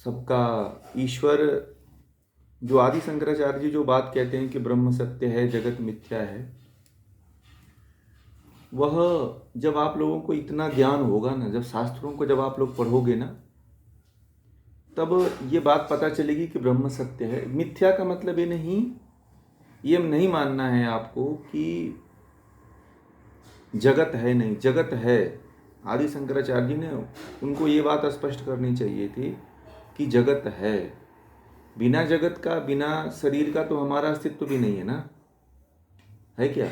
सबका ईश्वर, जो आदि शंकराचार्य जी जो बात कहते हैं कि ब्रह्म सत्य है, जगत मिथ्या है, वह जब आप लोगों को इतना ज्ञान होगा ना, जब शास्त्रों को जब आप लोग पढ़ोगे ना, तब ये बात पता चलेगी कि ब्रह्म सत्य है। मिथ्या का मतलब ये नहीं मानना है आपको कि जगत है, नहीं, जगत है। आदि शंकराचार्य जी ने उनको ये बात स्पष्ट करनी चाहिए थी कि जगत है। बिना जगत का, बिना शरीर का तो हमारा अस्तित्व भी नहीं है ना, है क्या?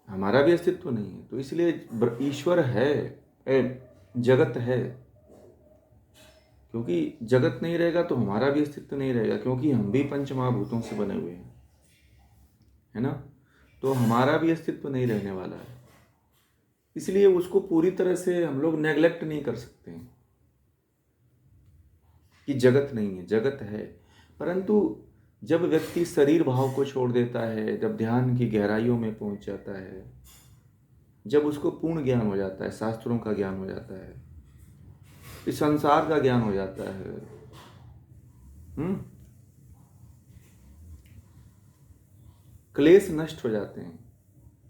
हमारा भी अस्तित्व नहीं है। तो इसलिए ईश्वर है, जगत है। क्योंकि जगत नहीं रहेगा तो हमारा भी अस्तित्व नहीं रहेगा, क्योंकि हम भी पंच महाभूतों से बने हुए हैं, है ना? तो हमारा भी अस्तित्व नहीं रहने वाला है। इसलिए उसको पूरी तरह से हम लोग नेग्लेक्ट नहीं कर सकते हैं कि जगत नहीं है, जगत है। परंतु जब व्यक्ति शरीर भाव को छोड़ देता है, जब ध्यान की गहराइयों में पहुंच जाता है, जब उसको पूर्ण ज्ञान हो जाता है, शास्त्रों का ज्ञान हो जाता है, इस संसार का ज्ञान हो जाता है, क्लेश नष्ट हो जाते हैं।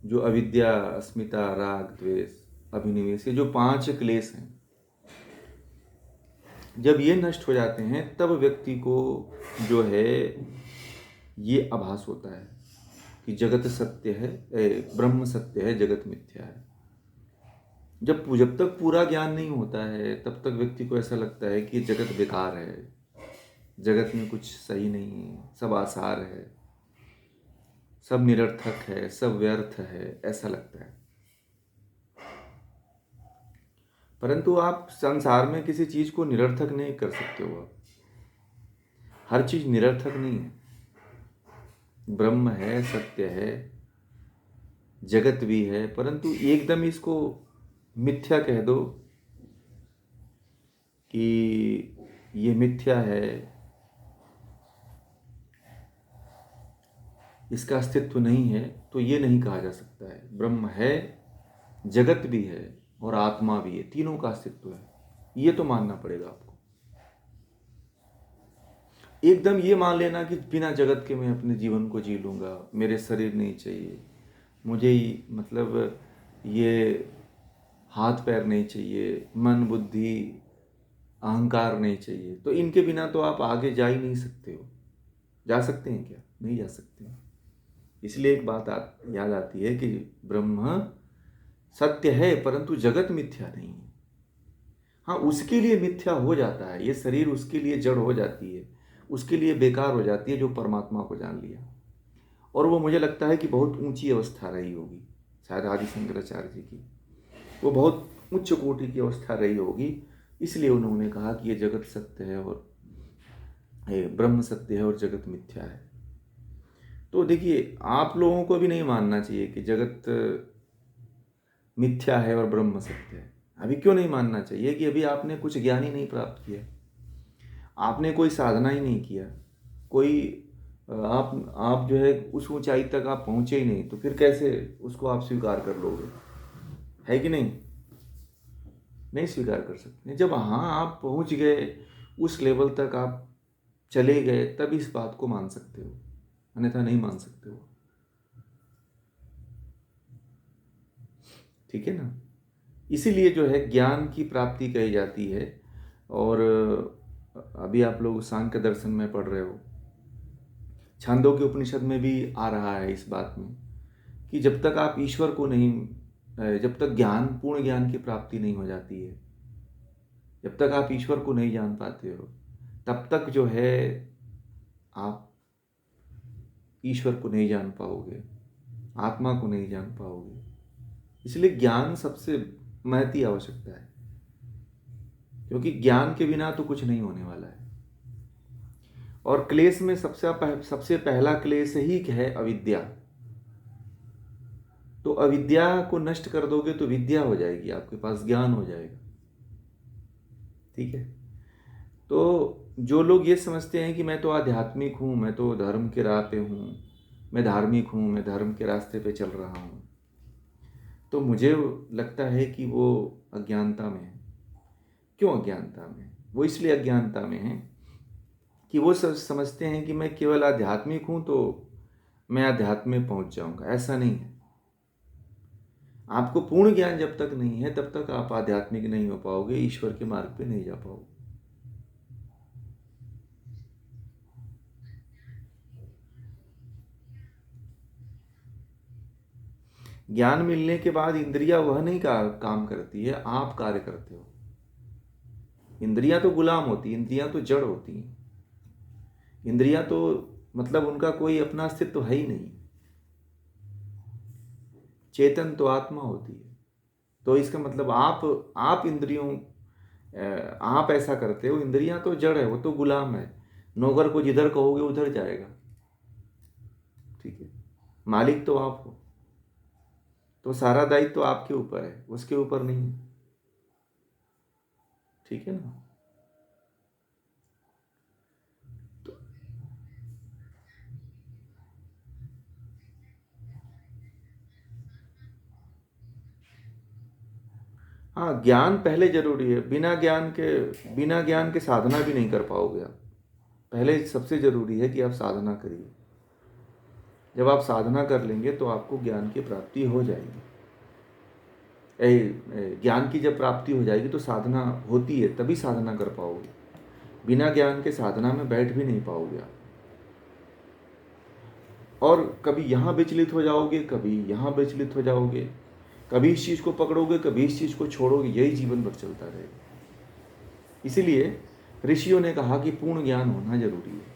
जो अविद्या, अस्मिता, राग, द्वेष, अभिनिवेश, ये जो 5 क्लेश हैं, जब ये नष्ट हो जाते हैं तब व्यक्ति को जो है ये आभास होता है कि जगत सत्य है, ब्रह्म सत्य है, जगत मिथ्या है। जब तक पूरा ज्ञान नहीं होता है तब तक व्यक्ति को ऐसा लगता है कि जगत बेकार है, जगत में कुछ सही नहीं है, सब आसार है, सब निरर्थक है, सब व्यर्थ है, ऐसा लगता है। परंतु आप संसार में किसी चीज को निरर्थक नहीं कर सकते हो। आप, हर चीज निरर्थक नहीं है। ब्रह्म है, सत्य है, जगत भी है, परंतु एकदम इसको मिथ्या कह दो कि ये मिथ्या है, इसका अस्तित्व नहीं है, तो ये नहीं कहा जा सकता है। ब्रह्म है, जगत भी है और आत्मा भी है, तीनों का अस्तित्व है, ये तो मानना पड़ेगा आपको। एकदम ये मान लेना कि बिना जगत के मैं अपने जीवन को जी लूँगा, मेरे शरीर नहीं चाहिए, मुझे मतलब ये हाथ पैर नहीं चाहिए, मन बुद्धि अहंकार नहीं चाहिए, तो इनके बिना तो आप आगे जा ही नहीं सकते हो। जा सकते हैं क्या? नहीं जा सकते। इसलिए एक बात याद आती है कि ब्रह्म सत्य है परंतु जगत मिथ्या नहीं है। हाँ, उसके लिए मिथ्या हो जाता है, ये शरीर उसके लिए जड़ हो जाती है, उसके लिए बेकार हो जाती है जो परमात्मा को जान लिया। और वो मुझे लगता है कि बहुत ऊंची अवस्था रही होगी, शायद आदि शंकराचार्य जी की वो बहुत उच्च कोटि की अवस्था रही होगी, इसलिए उन्होंने कहा कि ये जगत सत्य है और ब्रह्म सत्य है और जगत मिथ्या है। तो देखिए, आप लोगों को भी नहीं मानना चाहिए कि जगत मिथ्या है और ब्रह्म सत्य है। अभी क्यों नहीं मानना चाहिए? कि अभी आपने कुछ ज्ञान ही नहीं प्राप्त किया, आपने कोई साधना ही नहीं किया, कोई आप जो है उस ऊंचाई तक आप पहुंचे ही नहीं, तो फिर कैसे उसको आप स्वीकार कर लोगे? है कि नहीं? नहीं स्वीकार कर सकते। जब हाँ आप पहुंच गए, उस लेवल तक आप चले गए, तब इस बात को मान सकते हो, अन्यथा नहीं मान सकते हो। ठीक है ना? इसीलिए जो है ज्ञान की प्राप्ति कही जाती है। और अभी आप लोग सांख्य दर्शन में पढ़ रहे हो, छांदोग्य उपनिषद में भी आ रहा है इस बात में कि जब तक आप ईश्वर को नहीं, जब तक ज्ञान, पूर्ण ज्ञान की प्राप्ति नहीं हो जाती है, जब तक आप ईश्वर को नहीं जान पाते हो, तब तक जो है आप ईश्वर को नहीं जान पाओगे, आत्मा को नहीं जान पाओगे। इसलिए ज्ञान सबसे महती आवश्यकता है, क्योंकि ज्ञान के बिना तो कुछ नहीं होने वाला है। और क्लेश में सबसे पहला क्लेश ही है अविद्या। तो अविद्या को नष्ट कर दोगे तो विद्या हो जाएगी, आपके पास ज्ञान हो जाएगा। ठीक है? तो जो लोग ये समझते हैं कि मैं तो आध्यात्मिक हूँ, मैं तो धर्म के राह पे हूँ, मैं धार्मिक हूँ, मैं धर्म के रास्ते पे चल रहा हूँ, तो मुझे लगता है कि वो अज्ञानता में है। क्यों अज्ञानता में? वो इसलिए अज्ञानता में हैं कि वो समझते हैं कि मैं केवल आध्यात्मिक हूँ तो मैं अध्यात्म में पहुँच जाऊँगा। ऐसा नहीं है। आपको पूर्ण ज्ञान जब तक नहीं है तब तक आप आध्यात्मिक नहीं हो पाओगे, ईश्वर के मार्ग पे नहीं जा पाओगे। ज्ञान मिलने के बाद इंद्रियां वह नहीं काम करती है, आप कार्य करते हो। इंद्रियां तो गुलाम होती, इंद्रियां तो जड़ होती हैं। इंद्रियां तो मतलब उनका कोई अपना अस्तित्व है ही नहीं। चेतन तो आत्मा होती है। तो इसका मतलब आप इंद्रियों आप ऐसा करते हो। इंद्रियां तो जड़ है, वो तो गुलाम है। नौकर को जिधर कहोगे उधर जाएगा। ठीक है, मालिक तो आप हो, तो सारा दायित्व तो आपके ऊपर है, उसके ऊपर नहीं है। ठीक है ना। तो हाँ, ज्ञान पहले जरूरी है। बिना ज्ञान के साधना भी नहीं कर पाओगे आप। पहले सबसे जरूरी है कि आप साधना करिए। जब आप साधना कर लेंगे तो आपको ज्ञान की प्राप्ति हो जाएगी। ज्ञान की जब प्राप्ति हो जाएगी तो साधना होती है, तभी साधना कर पाओगे। बिना ज्ञान के साधना में बैठ भी नहीं पाओगे आप। और कभी यहाँ विचलित हो जाओगे, कभी यहाँ विचलित हो जाओगे, कभी इस चीज़ को पकड़ोगे, कभी इस चीज़ को छोड़ोगे। यही जीवन भर चलता रहेगा। इसीलिए ऋषियों ने कहा कि पूर्ण ज्ञान होना जरूरी है।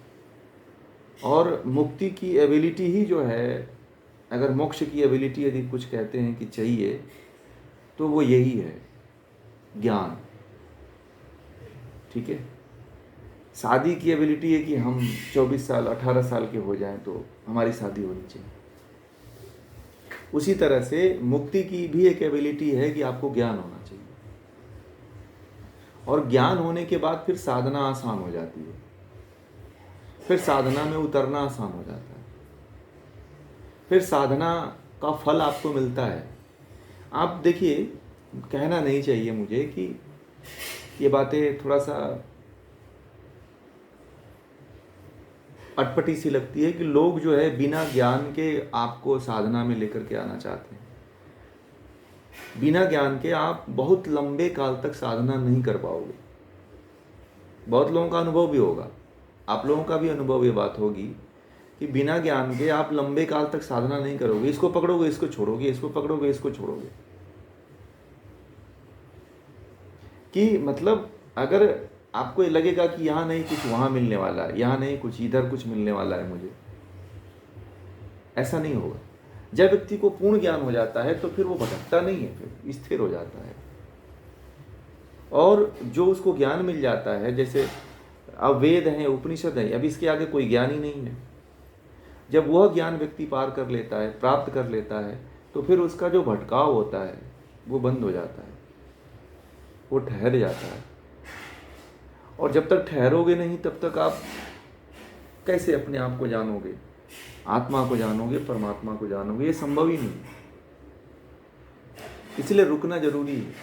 और मुक्ति की एबिलिटी ही जो है, अगर मोक्ष की एबिलिटी यदि कुछ कहते हैं कि चाहिए, तो वो यही है, ज्ञान। ठीक है। शादी की एबिलिटी है कि हम 24 साल 18 साल के हो जाएं तो हमारी शादी होनी चाहिए। उसी तरह से मुक्ति की भी एक एबिलिटी है कि आपको ज्ञान होना चाहिए। और ज्ञान होने के बाद फिर साधना आसान हो जाती है। फिर साधना में उतरना आसान हो जाता है। फिर साधना का फल आपको मिलता है। आप देखिए, कहना नहीं चाहिए मुझे कि ये बातें थोड़ा सा अटपटी सी लगती है कि लोग जो है बिना ज्ञान के आपको साधना में लेकर के आना चाहते हैं। बिना ज्ञान के आप बहुत लंबे काल तक साधना नहीं कर पाओगे। बहुत लोगों का अनुभव भी होगा, आप लोगों का भी अनुभव ये बात होगी कि बिना ज्ञान के आप लंबे काल तक साधना नहीं करोगे। इसको पकड़ोगे, इसको छोड़ोगे, इसको पकड़ोगे, इसको छोड़ोगे। कि मतलब अगर आपको लगेगा कि यहाँ नहीं कुछ वहाँ मिलने वाला है, यहाँ नहीं कुछ इधर कुछ मिलने वाला है मुझे, ऐसा नहीं होगा। जब व्यक्ति को पूर्ण ज्ञान हो जाता है तो फिर वो भटकता नहीं है, फिर स्थिर हो जाता है। और जो उसको ज्ञान मिल जाता है, जैसे अब वेद हैं, उपनिषद हैं, अब इसके आगे कोई ज्ञान ही नहीं है। जब वह ज्ञान व्यक्ति पार कर लेता है, प्राप्त कर लेता है, तो फिर उसका जो भटकाव होता है वो बंद हो जाता है, वो ठहर जाता है। और जब तक ठहरोगे नहीं तब तक आप कैसे अपने आप को जानोगे, आत्मा को जानोगे, परमात्मा को जानोगे? ये संभव ही नहीं। इसलिए रुकना जरूरी है।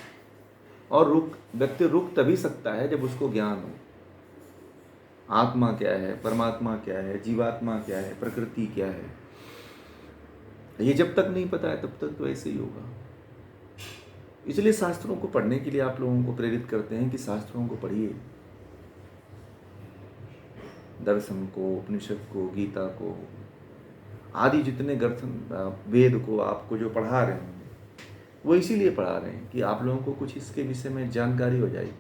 और व्यक्ति रुक तभी सकता है जब उसको ज्ञान हो। आत्मा क्या है, परमात्मा क्या है, जीवात्मा क्या है, प्रकृति क्या है, ये जब तक नहीं पता है तब तक तो ऐसे ही होगा। इसलिए शास्त्रों को पढ़ने के लिए आप लोगों को प्रेरित करते हैं कि शास्त्रों को पढ़िए, दर्शन को, उपनिषद को, गीता को, आदि जितने ग्रंथ, वेद को आपको जो पढ़ा रहे हैं वो इसीलिए पढ़ा रहे हैं कि आप लोगों को कुछ इसके विषय में जानकारी हो जाएगी।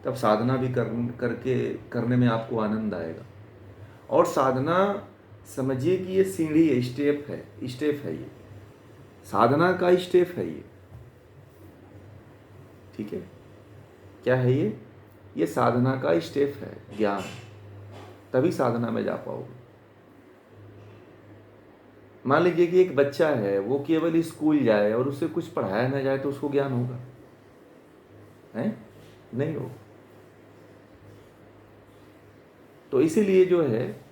तब साधना भी करने में आपको आनंद आएगा। और साधना समझिए कि ये सीढ़ी है, स्टेप है ये, साधना का स्टेप है ये। ठीक है, क्या है ये साधना का स्टेप है, ज्ञान। तभी साधना में जा पाओगे। मान लीजिए कि एक बच्चा है, वो केवल स्कूल जाए और उससे कुछ पढ़ाया ना जाए तो उसको ज्ञान होगा? है नहीं होगा। तो इसीलिए जो है,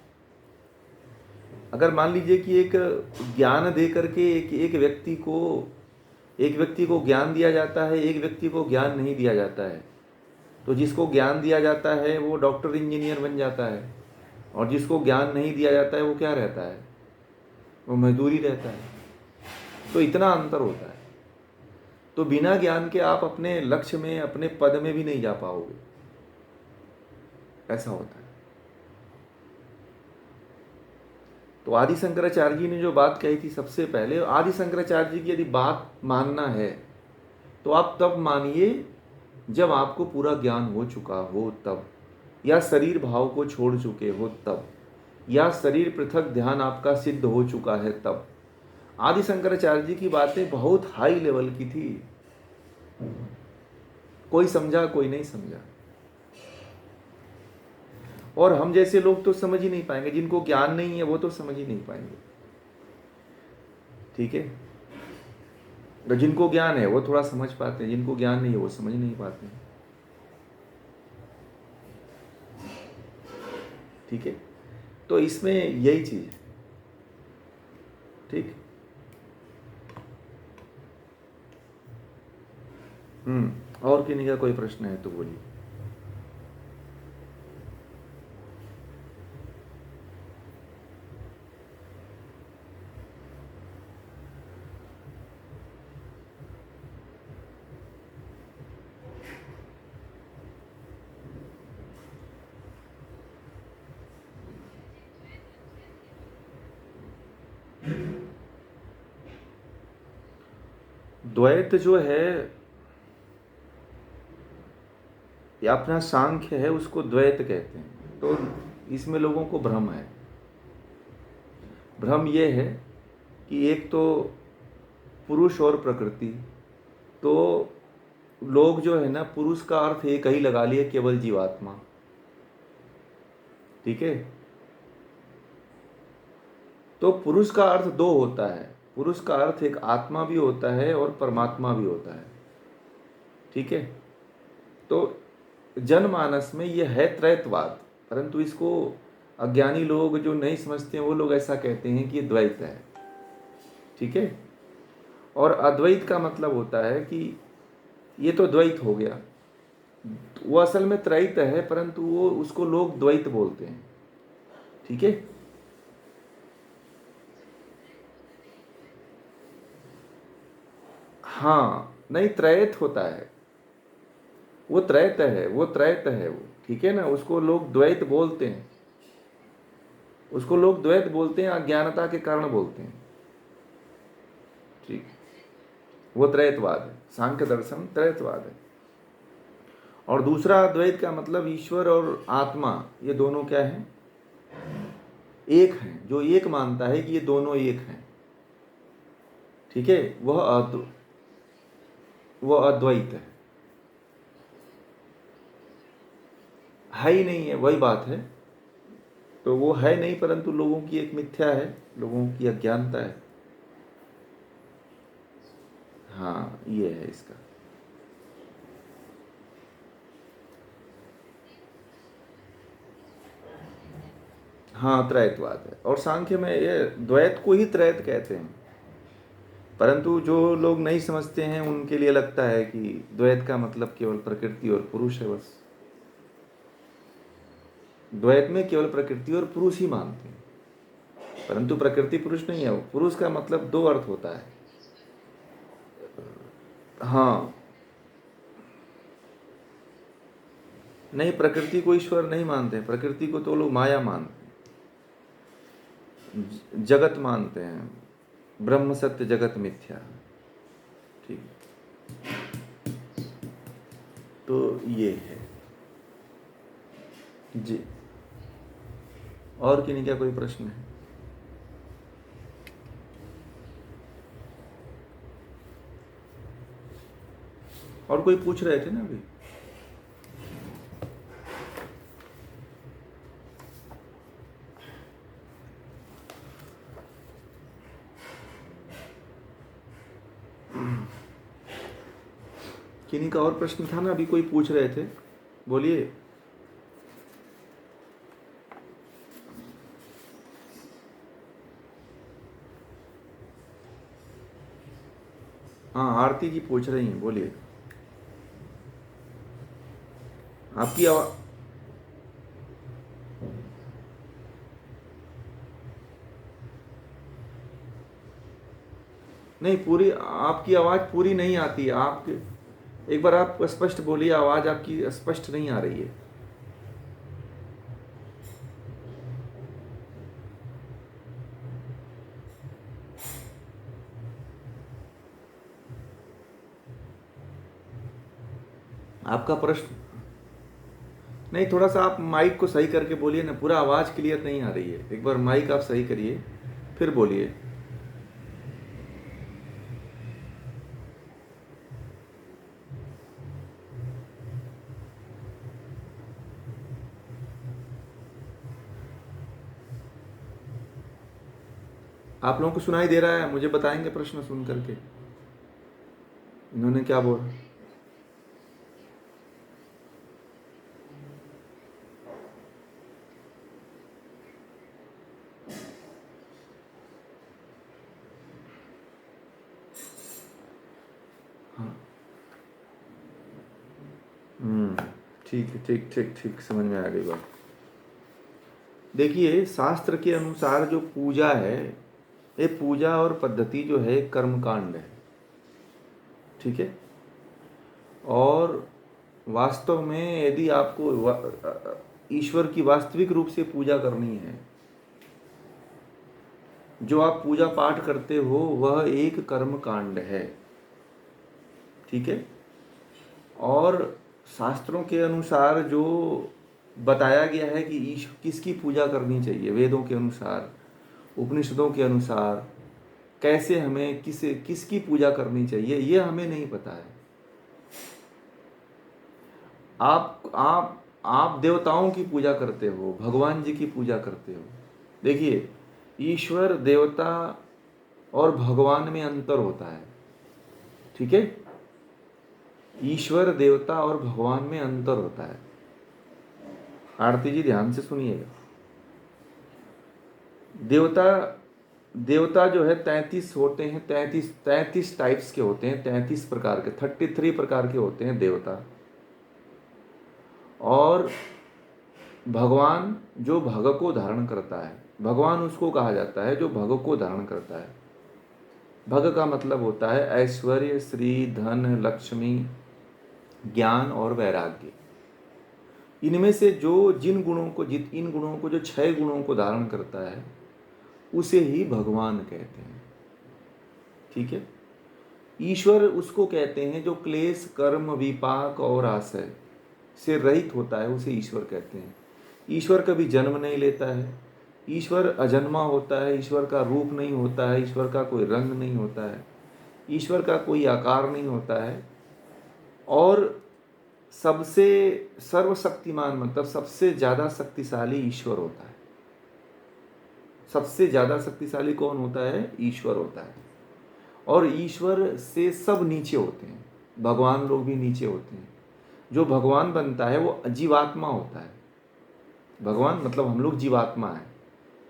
अगर मान लीजिए कि एक ज्ञान दे करके एक व्यक्ति को ज्ञान दिया जाता है, एक व्यक्ति को ज्ञान नहीं दिया जाता है, तो जिसको ज्ञान दिया जाता है वो डॉक्टर इंजीनियर बन जाता है, और जिसको ज्ञान नहीं दिया जाता है वो क्या रहता है, वो मजदूरी रहता है। तो इतना अंतर होता है। तो बिना ज्ञान के आप अपने लक्ष्य में, अपने पद में भी नहीं जा पाओगे, ऐसा होता है। तो आदि शंकराचार्य जी ने जो बात कही थी सबसे पहले, आदि शंकराचार्य जी की यदि बात मानना है तो आप तब मानिए जब आपको पूरा ज्ञान हो चुका हो तब, या शरीर भाव को छोड़ चुके हो तब, या शरीर पृथक ध्यान आपका सिद्ध हो चुका है तब। आदि शंकराचार्य जी की बातें बहुत हाई लेवल की थी, कोई समझा कोई नहीं समझा, और हम जैसे लोग तो समझ ही नहीं पाएंगे, जिनको ज्ञान नहीं है वो तो समझ ही नहीं पाएंगे। ठीक है, तो जिनको ज्ञान है वो थोड़ा समझ पाते हैं, जिनको ज्ञान नहीं है वो समझ नहीं पाते हैं। ठीक है, तो इसमें यही चीज है। ठीक। और किन्हीं का कोई प्रश्न है तो बोलिए। द्वैत जो है या अपना सांख्य है उसको द्वैत कहते हैं। तो इसमें लोगों को भ्रम है। भ्रम ये है कि एक तो पुरुष और प्रकृति, तो लोग जो है ना पुरुष का अर्थ एक ही लगा लिए, केवल जीवात्मा। ठीक है, तो पुरुष का अर्थ दो होता है। पुरुष का अर्थ एक आत्मा भी होता है और परमात्मा भी होता है। ठीक है, तो जनमानस में यह है त्रैतवाद, परंतु इसको अज्ञानी लोग जो नहीं समझते हैं वो लोग ऐसा कहते हैं कि ये द्वैत है। ठीक है, और अद्वैत का मतलब होता है कि ये तो द्वैत हो गया, वो असल में त्रैत है, परंतु वो उसको लोग द्वैत बोलते हैं। ठीक है, हाँ नहीं, त्रैत होता है, वो त्रैत है, वो त्रैत है वो। ठीक है ना, उसको लोग द्वैत बोलते हैं, उसको लोग द्वैत बोलते हैं, अज्ञानता के कारण बोलते हैं। ठीक, वो त्रैतवाद है, सांख्य दर्शन त्रैतवाद है। और दूसरा अद्वैत का मतलब ईश्वर और आत्मा ये दोनों क्या है, एक हैं। जो एक मानता है कि ये दोनों एक हैं, ठीक है, वह अद्वैत है ही नहीं है, वही बात है। तो वो है नहीं, परंतु लोगों की एक मिथ्या है, लोगों की अज्ञानता है। हाँ ये है इसका। हाँ त्रैतवाद है, और सांख्य में ये द्वैत को ही त्रैत कहते हैं। परंतु जो लोग नहीं समझते हैं उनके लिए लगता है कि द्वैत का मतलब केवल प्रकृति और पुरुष है, बस। द्वैत में केवल प्रकृति और पुरुष ही मानते हैं, परंतु प्रकृति पुरुष नहीं है। वो पुरुष का मतलब दो अर्थ होता है। हाँ नहीं, प्रकृति को ईश्वर नहीं मानते हैं, प्रकृति को तो लोग माया मानते हैं, जगत मानते हैं, ब्रह्म सत्य जगत मिथ्या। ठीक, तो ये है जी। और किन्हीं क्या कोई प्रश्न है? और कोई पूछ रहे थे ना अभी? किन्हीं का और प्रश्न था ना, अभी कोई पूछ रहे थे, बोलिए। हाँ आरती जी पूछ रही हैं, बोलिए। आपकी आवाज नहीं, पूरी आपकी आवाज़ पूरी नहीं आती है। आप एक बार आप स्पष्ट बोलिए, आवाज़ आपकी स्पष्ट नहीं आ रही है। आपका प्रश्न नहीं, थोड़ा सा आप माइक को सही करके बोलिए ना, पूरा आवाज़ क्लियर नहीं आ रही है। एक बार माइक आप सही करिए फिर बोलिए। आप लोगों को सुनाई दे रहा है? मुझे बताएंगे प्रश्न सुन करके इन्होंने क्या बोला। हाँ। हम्म, ठीक है, ठीक ठीक ठीक, समझ में आ गई बात। देखिए, शास्त्र के अनुसार जो पूजा है, ये पूजा और पद्धति जो है कर्मकांड है, ठीक है। और वास्तव में यदि आपको ईश्वर की वास्तविक रूप से पूजा करनी है, जो आप पूजा पाठ करते हो वह एक कर्म कांड है, ठीक है। और शास्त्रों के अनुसार जो बताया गया है कि किसकी पूजा करनी चाहिए, वेदों के अनुसार, उपनिषदों के अनुसार, कैसे हमें किसकी पूजा करनी चाहिए, ये हमें नहीं पता है। आप देवताओं की पूजा करते हो, भगवान जी की पूजा करते हो। देखिए, ईश्वर, देवता और भगवान में अंतर होता है, ठीक है। ईश्वर, देवता और भगवान में अंतर होता है। आरती जी ध्यान से सुनिएगा। देवता देवता जो है 33 होते हैं, 33 टाइप्स के होते हैं, 33 प्रकार के, 33 प्रकार के होते हैं देवता। और भगवान जो भग को धारण करता है, भगवान उसको कहा जाता है जो भग को धारण करता है। भग का मतलब होता है ऐश्वर्य, श्री, धन, लक्ष्मी, ज्ञान और वैराग्य। इनमें से जो इन गुणों को, जो 6 गुणों को धारण करता है, उसे ही भगवान कहते हैं, ठीक है। ईश्वर उसको कहते हैं जो क्लेश, कर्म, विपाक और आशय से रहित होता है, उसे ईश्वर कहते हैं। ईश्वर कभी जन्म नहीं लेता है, ईश्वर अजन्मा होता है, ईश्वर का रूप नहीं होता है, ईश्वर का कोई रंग नहीं होता है, ईश्वर का कोई आकार नहीं होता है। और सबसे सर्वशक्तिमान मतलब सबसे ज़्यादा शक्तिशाली ईश्वर होता है। सबसे ज़्यादा शक्तिशाली कौन होता है? ईश्वर होता है। और ईश्वर से सब नीचे होते हैं, भगवान लोग भी नीचे होते हैं। जो भगवान बनता है वो जीवात्मा होता है। भगवान मतलब हम लोग जीवात्मा हैं,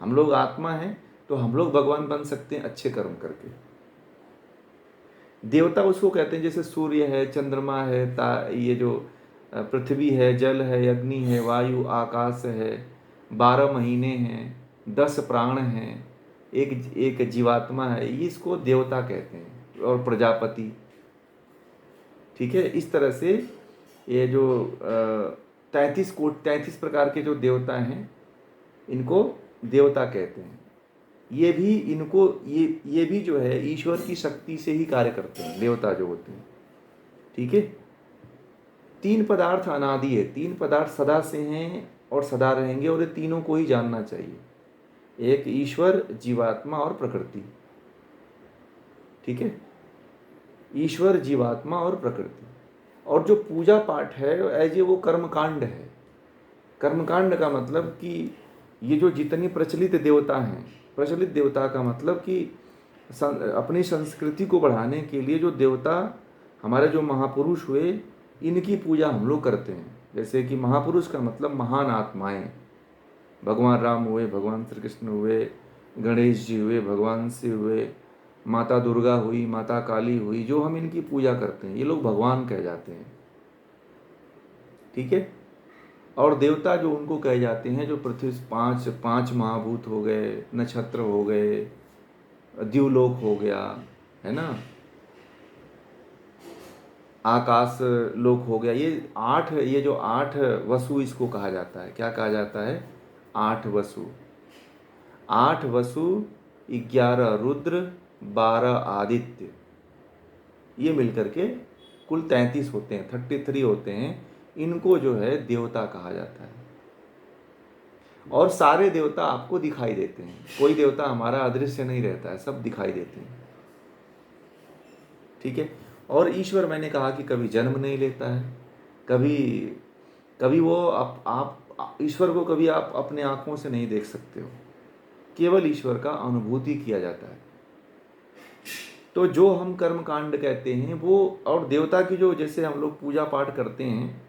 हम लोग आत्मा हैं, तो हम लोग भगवान बन सकते हैं अच्छे कर्म करके। देवता उसको कहते हैं जैसे सूर्य है, चंद्रमा है, ये जो पृथ्वी है, जल है, अग्नि है, वायु, आकाश है, 12 महीने हैं, 10 प्राण हैं, एक एक जीवात्मा है, इसको देवता कहते हैं। और प्रजापति, ठीक है। इस तरह से ये जो 33 प्रकार के जो देवता हैं, इनको देवता कहते हैं। ये भी जो है ईश्वर की शक्ति से ही कार्य करते हैं, देवता जो होते हैं, ठीक है। 3 पदार्थ अनादि है, 3 पदार्थ सदा से हैं और सदा रहेंगे, और ये तीनों को ही जानना चाहिए। एक ईश्वर, जीवात्मा और प्रकृति, ठीक है। ईश्वर, जीवात्मा और प्रकृति। और जो पूजा पाठ है एज ए वो कर्मकांड है। कर्मकांड का मतलब कि ये जो जितनी प्रचलित देवता हैं, प्रचलित देवता का मतलब कि अपनी संस्कृति को बढ़ाने के लिए जो देवता, हमारे जो महापुरुष हुए, इनकी पूजा हम लोग करते हैं। जैसे कि महापुरुष का मतलब महान आत्माएं, भगवान राम हुए, भगवान श्री कृष्ण हुए, गणेश जी हुए, भगवान शिव हुए, माता दुर्गा हुई, माता काली हुई, जो हम इनकी पूजा करते हैं, ये लोग भगवान कह जाते हैं, ठीक है। और देवता जो उनको कहे जाते हैं, जो पृथ्वी पांच पांच महाभूत हो गए, नक्षत्र हो गए, द्युलोक हो गया, है ना, आकाश लोक हो गया, ये आठ, ये जो आठ वसु इसको कहा जाता है। क्या कहा जाता है? आठ वसु। आठ वसु, 11 रुद्र, 12 आदित्य, ये मिलकर के कुल 33 होते हैं, 33 होते हैं। इनको जो है देवता कहा जाता है। और सारे देवता आपको दिखाई देते हैं, कोई देवता हमारा अदृश्य नहीं रहता है, सब दिखाई देते हैं। ठीक है। और ईश्वर, मैंने कहा कि कभी जन्म नहीं लेता है, कभी कभी वो आप ईश्वर को कभी आप अपने आंखों से नहीं देख सकते हो, केवल ईश्वर का अनुभूति किया जाता है। तो जो हम कर्म कांड कहते हैं वो, और देवता की जो, जैसे हम लोग पूजा पाठ करते हैं,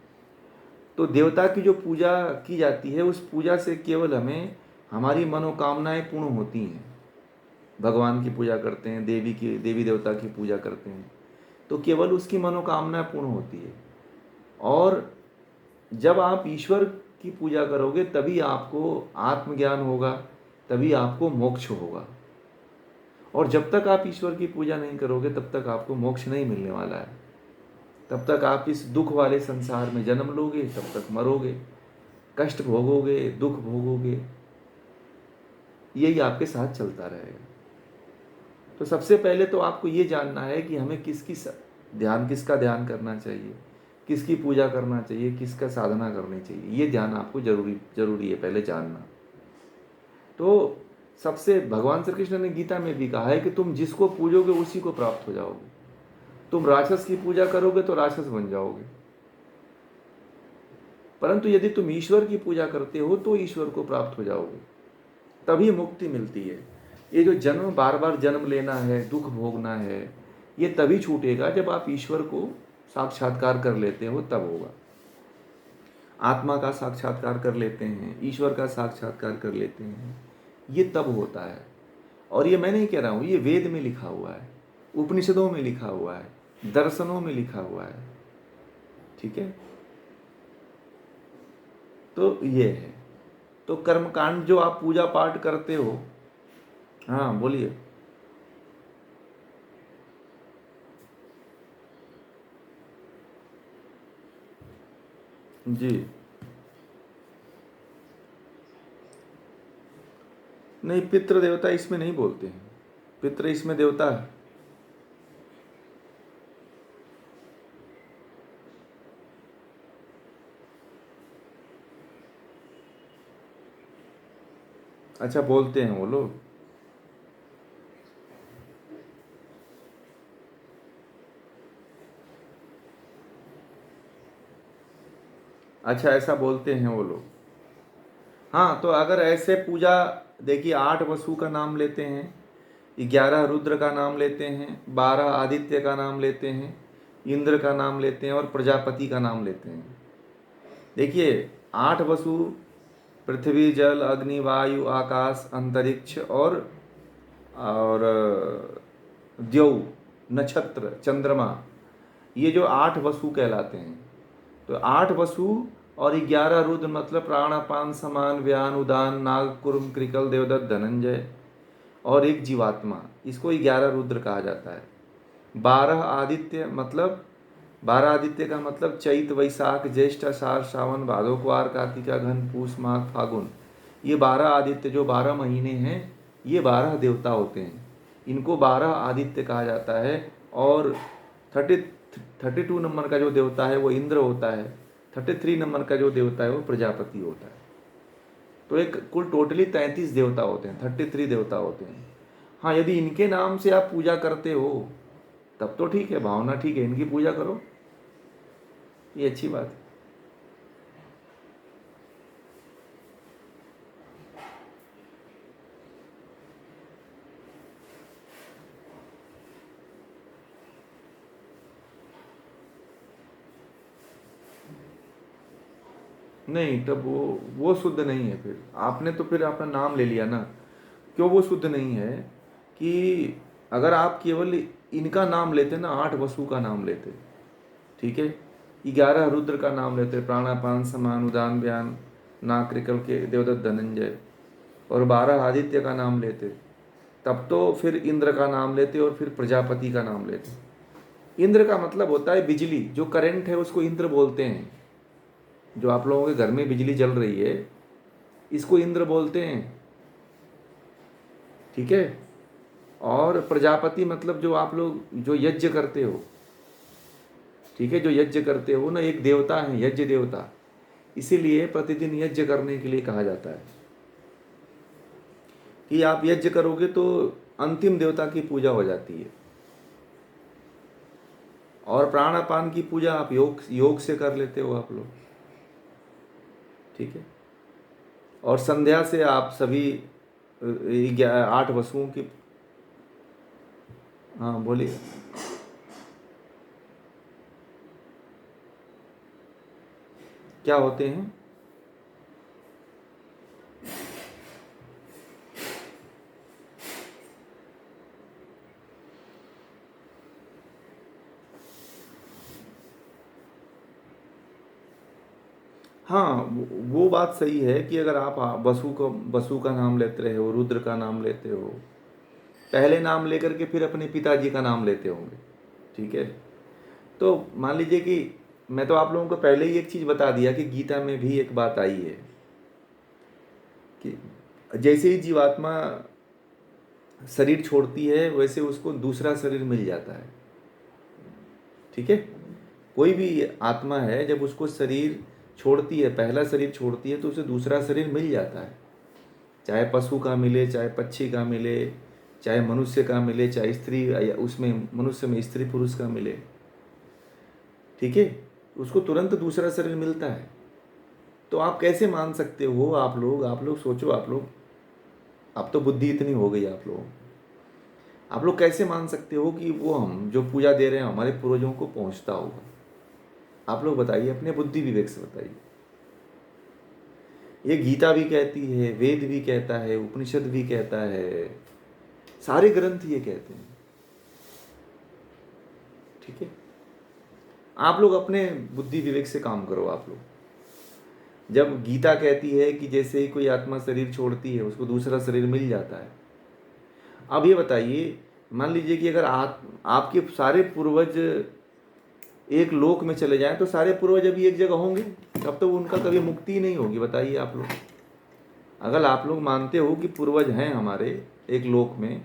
तो देवता की जो पूजा की जाती है, उस पूजा से केवल हमें हमारी मनोकामनाएं पूर्ण होती हैं। भगवान की पूजा करते हैं, देवी देवता की पूजा करते हैं, तो केवल उसकी मनोकामना पूर्ण होती है। और जब आप ईश्वर की पूजा करोगे तभी आपको आत्मज्ञान होगा, तभी आपको मोक्ष होगा। और जब तक आप ईश्वर की पूजा नहीं करोगे तब तक आपको मोक्ष नहीं मिलने वाला है। तब तक आप इस दुख वाले संसार में जन्म लोगे, तब तक मरोगे, कष्ट भोगोगे, दुख भोगोगे, यही आपके साथ चलता रहेगा। तो सबसे पहले तो आपको ये जानना है कि हमें किसका ध्यान करना चाहिए, किसकी पूजा करना चाहिए, किसका साधना करनी चाहिए, ये ध्यान आपको जरूरी है पहले जानना। तो सबसे, भगवान श्री कृष्ण ने गीता में भी कहा है कि तुम जिसको पूजोगे उसी को प्राप्त हो जाओगे। तुम राक्षस की पूजा करोगे तो राक्षस बन जाओगे, परंतु यदि तुम ईश्वर की पूजा करते हो तो ईश्वर को प्राप्त हो जाओगे, तभी मुक्ति मिलती है। ये जो जन्म, बार बार जन्म लेना है, दुख भोगना है, ये तभी छूटेगा जब आप ईश्वर को साक्षात्कार कर लेते हो, तब होगा। आत्मा का साक्षात्कार कर लेते हैं, ईश्वर का साक्षात्कार कर लेते हैं, ये तब होता है। और ये मैं नहीं कह रहा हूँ, ये वेद में लिखा हुआ है, उपनिषदों में लिखा हुआ है, दर्शनों में लिखा हुआ है। ठीक है। तो ये है। तो कर्मकांड जो आप पूजा पाठ करते हो, हाँ बोलिए। जी नहीं, पितृ देवता इसमें नहीं बोलते हैं, पितृ इसमें देवता है। अच्छा, बोलते हैं वो लोग। अच्छा, ऐसा बोलते हैं वो लोग। हाँ, तो अगर ऐसे पूजा, देखिए 8 वसु का नाम लेते हैं, 11 रुद्र का नाम लेते हैं, 12 आदित्य का नाम लेते हैं, इंद्र का नाम लेते हैं और प्रजापति का नाम लेते हैं। देखिए 8 वसु, पृथ्वी, जल, अग्नि, वायु, आकाश, अंतरिक्ष और द्यौ, नक्षत्र, चंद्रमा, ये जो 8 वसु कहलाते हैं। तो 8 वसु और 11 रुद्र, मतलब प्राणापान, समान, व्यान, उदान, नाग, कुर्म, कृकल, देवदत्त, धनंजय और एक जीवात्मा, इसको 11 रुद्र कहा जाता है। 12 आदित्य, मतलब 12 आदित्य का मतलब चैत, वैशाख, ज्येष्ठ, आषाढ़, सावन, भादो, क्वार, कार्तिका, घन, पूस, माघ, फागुन, ये 12 आदित्य जो 12 महीने हैं, ये 12 देवता होते हैं, इनको 12 आदित्य कहा जाता है। और 32 नंबर का जो देवता है वो इंद्र होता है, 33 नंबर का जो देवता है वो प्रजापति होता है। तो एक कुल टोटली 33 देवता होते हैं, 33 देवता होते हैं। हाँ, यदि इनके नाम से आप पूजा करते हो तब तो ठीक है, भावना ठीक है, इनकी पूजा करो, ये अच्छी बात है। नहीं, तब वो शुद्ध नहीं है। फिर आपने तो फिर अपना नाम ले लिया ना, क्यों वो शुद्ध नहीं है? कि अगर आप केवल इनका नाम लेते ना, 8 वसु का नाम लेते, ठीक है, 11 रुद्र का नाम लेते, प्राणापान समान उदान बयान नाकृकल के देवदत्त धनंजय, और 12 आदित्य का नाम लेते, तब तो फिर इंद्र का नाम लेते और फिर प्रजापति का नाम लेते। इंद्र का मतलब होता है बिजली, जो करंट है उसको इंद्र बोलते हैं। जो आप लोगों के घर में बिजली जल रही है इसको इंद्र बोलते हैं, ठीक है। और प्रजापति मतलब जो आप लोग जो यज्ञ करते हो, ठीक है, जो यज्ञ करते हो ना, एक देवता है यज्ञ देवता, इसीलिए प्रतिदिन यज्ञ करने के लिए कहा जाता है कि आप यज्ञ करोगे तो अंतिम देवता की पूजा हो जाती है। और प्राणापान की पूजा आप योग से कर लेते हो आप लोग, ठीक है। और संध्या से आप सभी 8 वसुओं की, हाँ बोलिए। क्या होते हैं? हाँ, वो बात सही है कि अगर आप वसु का नाम लेते रहे हो, रुद्र का नाम लेते हो, पहले नाम लेकर के फिर अपने पिताजी का नाम लेते होंगे, ठीक है। तो मान लीजिए कि मैं तो आप लोगों को पहले ही एक चीज़ बता दिया कि गीता में भी एक बात आई है कि जैसे ही जीवात्मा शरीर छोड़ती है वैसे उसको दूसरा शरीर मिल जाता है, ठीक है। कोई भी आत्मा है जब उसको शरीर छोड़ती है, पहला शरीर छोड़ती है, तो उसे दूसरा शरीर मिल जाता है। चाहे पशु का मिले, चाहे पक्षी का मिले, चाहे मनुष्य का मिले, चाहे स्त्री या उसमें मनुष्य में स्त्री पुरुष का मिले, ठीक है, उसको तुरंत दूसरा शरीर मिलता है। तो आप कैसे मान सकते हो, आप लोग सोचो, आप तो बुद्धि इतनी हो गई आप लोग कैसे मान सकते हो कि वो हम जो पूजा दे रहे हैं हमारे पूर्वजों को पहुंचता होगा? आप लोग बताइए, अपने बुद्धि विवेक से बताइए। ये गीता भी कहती है, वेद भी कहता है, उपनिषद भी कहता है, सारे ग्रंथ ये कहते हैं, ठीक है। आप लोग अपने बुद्धि विवेक से काम करो। आप लोग, जब गीता कहती है कि जैसे ही कोई आत्मा शरीर छोड़ती है उसको दूसरा शरीर मिल जाता है, अब ये बताइए, मान लीजिए कि अगर आपके सारे पूर्वज एक लोक में चले जाएं तो सारे पूर्वज अभी एक जगह होंगे, तब तो उनका कभी मुक्ति ही नहीं होगी। बताइए आप लोग, अगर आप लोग मानते हो कि पूर्वज हैं हमारे एक लोक में,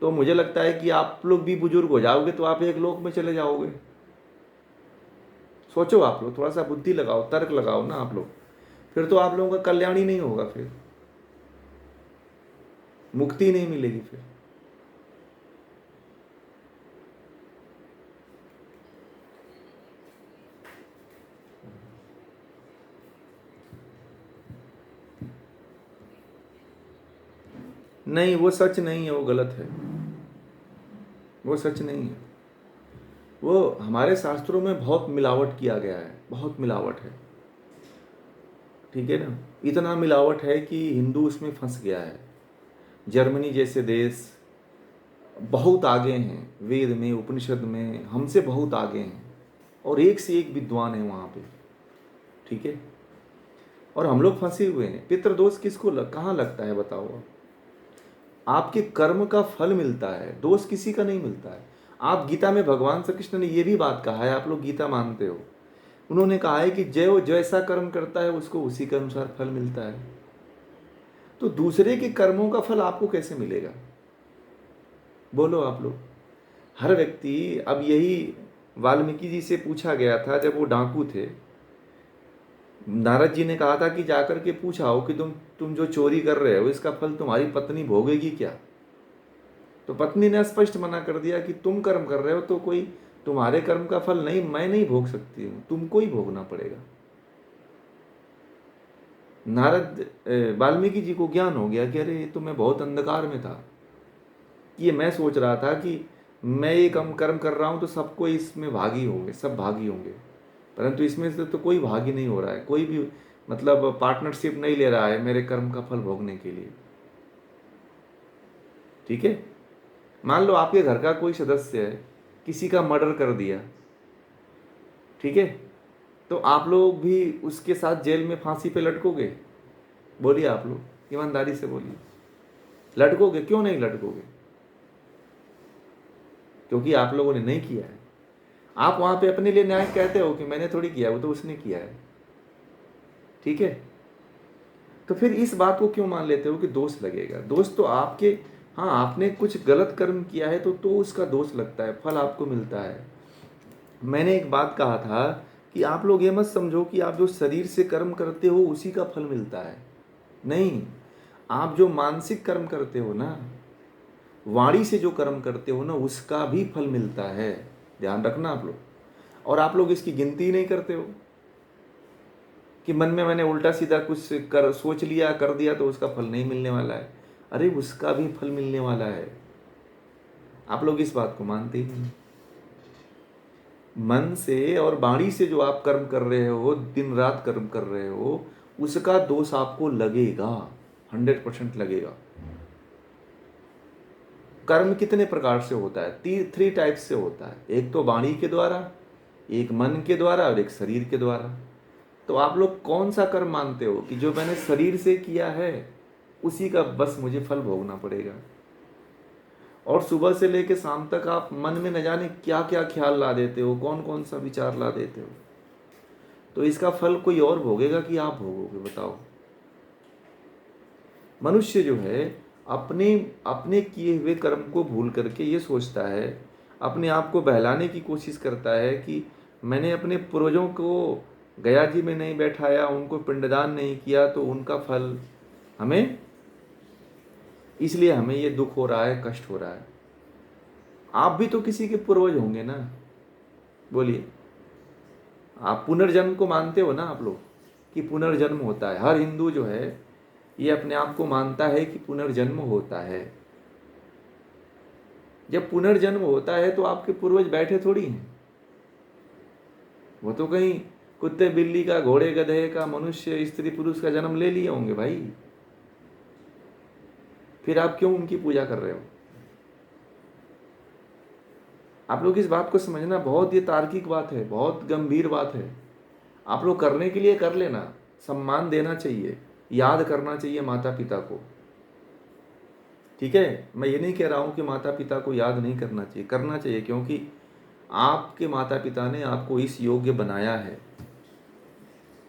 तो मुझे लगता है कि आप लोग भी बुजुर्ग हो जाओगे तो आप एक लोक में चले जाओगे। सोचो आप लोग, थोड़ा सा बुद्धि लगाओ, तर्क लगाओ ना आप लोग, फिर तो आप लोगों का कल्याण ही नहीं होगा, फिर मुक्ति नहीं मिलेगी फिर। नहीं, वो सच नहीं है, वो गलत है, वो सच नहीं है। वो हमारे शास्त्रों में बहुत मिलावट किया गया है, बहुत मिलावट है, ठीक है ना। इतना मिलावट है कि हिंदू उसमें फंस गया है। जर्मनी जैसे देश बहुत आगे हैं, वेद में उपनिषद में हमसे बहुत आगे हैं, और एक से एक विद्वान है वहाँ पे, ठीक है। और हम लोग फंसे हुए हैं। पितृदोष किसको कहाँ लगता है बताओ आप? आपके कर्म का फल मिलता है, दोष किसी का नहीं मिलता है। आप गीता में भगवान श्री कृष्ण ने ये भी बात कहा है, आप लोग गीता मानते हो, उन्होंने कहा है कि जो जैसा कर्म करता है उसको उसी के अनुसार फल मिलता है। तो दूसरे के कर्मों का फल आपको कैसे मिलेगा? बोलो आप लोग। हर व्यक्ति, अब यही वाल्मीकि जी से पूछा गया था जब वो डाकू थे, नारद जी ने कहा था कि जाकर के पूछाओ कि तुम जो चोरी कर रहे हो इसका फल तुम्हारी पत्नी भोगेगी क्या? तो पत्नी ने स्पष्ट मना कर दिया कि तुम कर्म कर रहे हो तो कोई तुम्हारे कर्म का फल नहीं, मैं नहीं भोग सकती हूँ, तुमको ही भोगना पड़ेगा। नारद वाल्मीकि जी को ज्ञान हो गया कि अरे ये तो मैं बहुत अंधकार में था, ये मैं सोच रहा था कि मैं ये कम कर्म कर रहा हूँ तो सबको इसमें भागी होंगे, सब भागी होंगे, परंतु इसमें से तो कोई भागी नहीं हो रहा है, कोई भी मतलब पार्टनरशिप नहीं ले रहा है मेरे कर्म का फल भोगने के लिए, ठीक है। मान लो आपके घर का कोई सदस्य है, किसी का मर्डर कर दिया, ठीक है, तो आप लोग भी उसके साथ जेल में फांसी पे लटकोगे? बोलिए आप लोग, ईमानदारी से बोलिए, लटकोगे? क्यों नहीं लटकोगे? क्योंकि आप लोगों ने नहीं किया है। आप वहां पे अपने लिए न्याय कहते हो कि मैंने थोड़ी किया, वो तो उसने किया है। ठीक है, तो फिर इस बात को क्यों मान लेते हो कि दोष लगेगा? दोष तो आपके, हाँ आपने कुछ गलत कर्म किया है तो उसका दोष लगता है, फल आपको मिलता है। मैंने एक बात कहा था कि आप लोग ये मत समझो कि आप जो शरीर से कर्म करते हो उसी का फल मिलता है। नहीं, आप जो मानसिक कर्म करते हो ना, वाणी से जो कर्म करते हो ना, उसका भी फल मिलता है। ध्यान रखना आप लोग। और आप लोग इसकी गिनती ही नहीं करते हो कि मन में मैंने उल्टा सीधा कुछ कर सोच लिया, कर दिया तो उसका फल नहीं मिलने वाला है। अरे उसका भी फल मिलने वाला है। आप लोग इस बात को मानते ही नहीं। मन से और वाणी से जो आप कर्म कर रहे हो, दिन रात कर्म कर रहे हो, उसका दोष आपको लगेगा, 100% लगेगा। कर्म कितने प्रकार से होता है? 3 टाइप से होता है। एक तो वाणी के द्वारा, एक मन के द्वारा और एक शरीर के द्वारा। तो आप लोग कौन सा कर्म मानते हो कि जो मैंने शरीर से किया है उसी का बस मुझे फल भोगना पड़ेगा? और सुबह से लेकर शाम तक आप मन में न जाने क्या क्या ख्याल ला देते हो, कौन कौन सा विचार ला देते हो। तो इसका फल कोई और भोगेगा कि आप भोगोगे? बताओ। मनुष्य जो है अपने अपने किए हुए कर्म को भूल करके ये सोचता है, अपने आप को बहलाने की कोशिश करता है कि मैंने अपने पूर्वजों को गया जी में नहीं बैठाया, उनको पिंडदान नहीं किया, तो उनका फल हमें, इसलिए हमें ये दुख हो रहा है, कष्ट हो रहा है। आप भी तो किसी के पूर्वज होंगे ना? बोलिए, आप पुनर्जन्म को मानते हो ना आप लोग, कि पुनर्जन्म होता है? हर हिंदू जो है ये अपने आप को मानता है कि पुनर्जन्म होता है। जब पुनर्जन्म होता है तो आपके पूर्वज बैठे थोड़ी हैं, वो तो कहीं कुत्ते बिल्ली का, घोड़े गधे का, मनुष्य स्त्री पुरुष का जन्म ले लिए होंगे भाई। फिर आप क्यों उनकी पूजा कर रहे हो? आप लोग इस बात को समझना, बहुत ये तार्किक बात है, बहुत गंभीर बात है। आप लोग करने के लिए कर लेना, सम्मान देना चाहिए, याद करना चाहिए माता पिता को। ठीक है, मैं ये नहीं कह रहा हूं कि माता पिता को याद नहीं करना चाहिए, करना चाहिए, क्योंकि आपके माता पिता ने आपको इस योग्य बनाया है।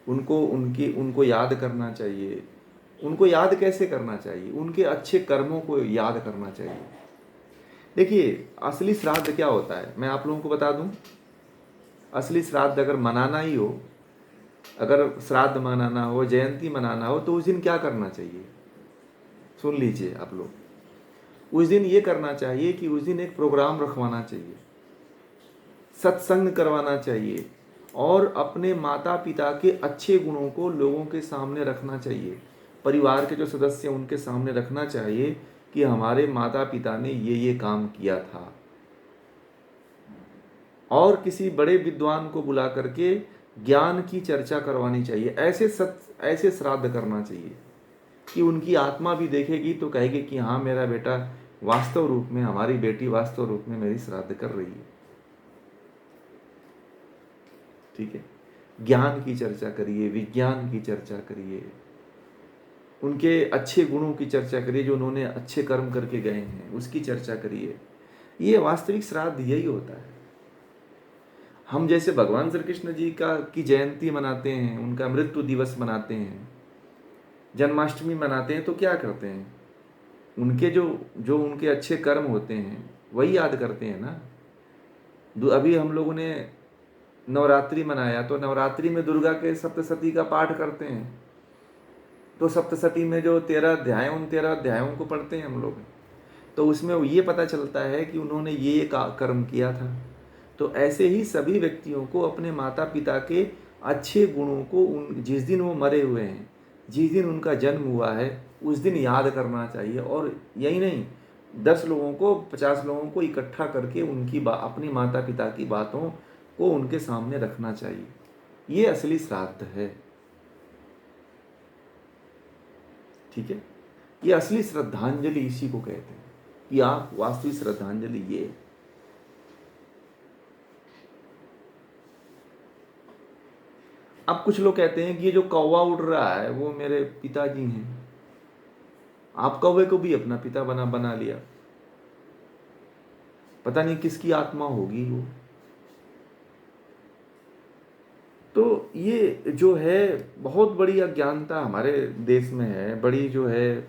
उनको याद करना चाहिए। उनको याद कैसे करना चाहिए? उनके अच्छे कर्मों को याद करना चाहिए। देखिए, असली श्राद्ध क्या होता है मैं आप लोगों को बता दूं। असली श्राद्ध अगर मनाना ही हो, अगर श्राद्ध मनाना हो, जयंती मनाना हो, तो उस दिन क्या करना चाहिए? सुन लीजिए आप लोग। उस दिन ये करना चाहिए कि उस दिन एक प्रोग्राम रखवाना चाहिए, सत्संग करवाना चाहिए, और अपने माता पिता के अच्छे गुणों को लोगों के सामने रखना चाहिए। परिवार के जो सदस्य हैं उनके सामने रखना चाहिए कि हमारे माता पिता ने ये काम किया था। और किसी बड़े विद्वान को बुला करके ज्ञान की चर्चा करवानी चाहिए। ऐसे श्राद्ध करना चाहिए कि उनकी आत्मा भी देखेगी तो कहेगी कि हाँ, मेरा बेटा वास्तव रूप में, हमारी बेटी वास्तव रूप में मेरी श्राद्ध कर रही है। ठीक है, ज्ञान की चर्चा करिए, विज्ञान की चर्चा करिए, उनके अच्छे गुणों की चर्चा करिए, जो उन्होंने अच्छे कर्म करके गए हैं उसकी चर्चा करिए। ये वास्तविक श्राद्ध यही होता है। हम जैसे भगवान श्री कृष्ण जी की जयंती मनाते हैं, उनका मृत्यु दिवस मनाते हैं, जन्माष्टमी मनाते हैं, तो क्या करते हैं? उनके जो जो उनके अच्छे कर्म होते हैं वही याद करते हैं ना। अभी हम लोगों ने नवरात्रि मनाया, तो नवरात्रि में दुर्गा के सप्तशती का पाठ करते हैं। तो सप्तशती में जो 13 अध्याय, उन 13 अध्यायों को पढ़ते हैं हम लोग। तो उसमें ये पता चलता है कि उन्होंने ये कर्म किया था। तो ऐसे ही सभी व्यक्तियों को अपने माता पिता के अच्छे गुणों को, जिस दिन वो मरे हुए हैं, जिस दिन उनका जन्म हुआ है, उस दिन याद करना चाहिए। और यही नहीं, 10 लोगों को, 50 लोगों को इकट्ठा करके अपनी माता पिता की बातों को उनके सामने रखना चाहिए। ये असली श्राद्ध है। ठीक है, ये असली श्रद्धांजलि इसी को कहते हैं कि आप वास्तविक श्रद्धांजलि ये। अब कुछ लोग कहते हैं कि ये जो कौवा उड़ रहा है वो मेरे पिताजी हैं। आप कौवे को भी अपना पिता बना बना लिया। पता नहीं किसकी आत्मा होगी वो। तो ये जो है बहुत बड़ी अज्ञानता हमारे देश में है, बड़ी जो है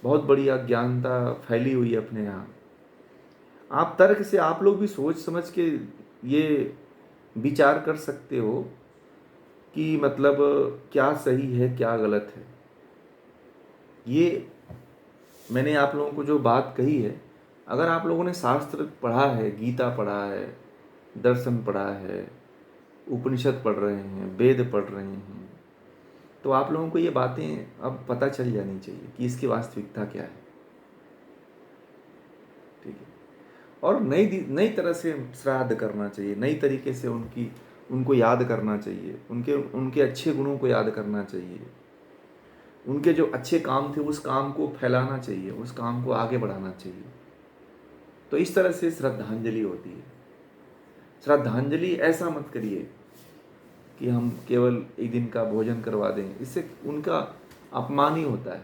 बहुत बड़ी अज्ञानता फैली हुई है अपने यहाँ। आप तर्क से आप लोग भी सोच समझ के ये विचार कर सकते हो कि मतलब क्या सही है क्या गलत है। ये मैंने आप लोगों को जो बात कही है, अगर आप लोगों ने शास्त्र पढ़ा है, गीता पढ़ा है, दर्शन पढ़ा है, उपनिषद पढ़ रहे हैं, वेद पढ़ रहे हैं, तो आप लोगों को ये बातें अब पता चल जानी चाहिए कि इसकी वास्तविकता क्या है। ठीक है। और नई तरह से श्राद्ध करना चाहिए, नई तरीके से उनको याद करना चाहिए, उनके उनके अच्छे गुणों को याद करना चाहिए, उनके जो अच्छे काम थे उस काम को फैलाना चाहिए, उस काम को आगे बढ़ाना चाहिए। तो इस तरह से श्रद्धांजलि होती है। श्रद्धांजलि ऐसा मत करिए कि हम केवल एक दिन का भोजन करवा दें, इससे उनका अपमान ही होता है।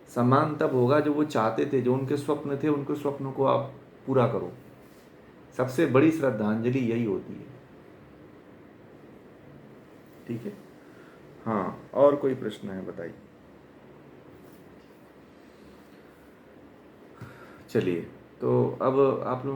सम्मान तब होगा जो वो चाहते थे, जो उनके स्वप्न थे, उनके स्वप्नों को आप पूरा करो। सबसे बड़ी श्रद्धांजलि यही होती है। ठीक है। हाँ, और कोई प्रश्न है बताइए। चलिए, तो अब आप लोग